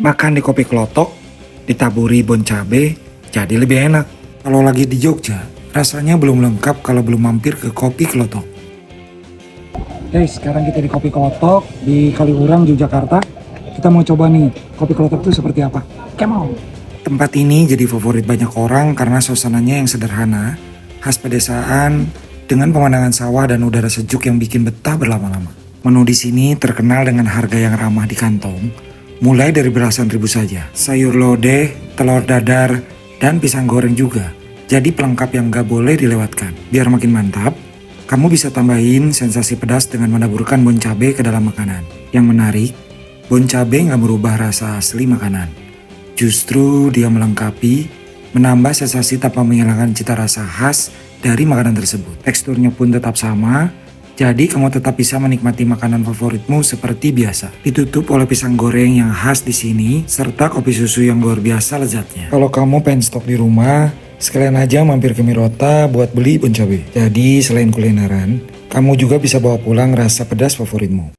Makan di kopi kelotok, ditaburi bon cabe, jadi lebih enak. Kalau lagi di Jogja, rasanya belum lengkap kalau belum mampir ke kopi kelotok. Sekarang kita di kopi kelotok di Kaliurang, Yogyakarta. Kita mau coba nih, kopi kelotok itu seperti apa. Come on! Tempat ini jadi favorit banyak orang karena suasananya yang sederhana, khas pedesaan, dengan pemandangan sawah dan udara sejuk yang bikin betah berlama-lama. Menu di sini terkenal dengan harga yang ramah di kantong, mulai dari belasan ribu saja. Sayur lodeh, telur dadar, dan pisang goreng juga. Jadi pelengkap yang gak boleh dilewatkan. Biar makin mantap, kamu bisa tambahin sensasi pedas dengan menaburkan bon cabe ke dalam makanan. Yang menarik, bon cabe gak merubah rasa asli makanan. Justru dia melengkapi, menambah sensasi tanpa menghilangkan cita rasa khas dari makanan tersebut. Teksturnya pun tetap sama, jadi kamu tetap bisa menikmati makanan favoritmu seperti biasa. Ditutup oleh pisang goreng yang khas di sini, serta kopi susu yang luar biasa lezatnya. Kalau kamu pengen stok di rumah, sekalian aja mampir ke Mirota buat beli bon cabe. Jadi selain kulineran, kamu juga bisa bawa pulang rasa pedas favoritmu.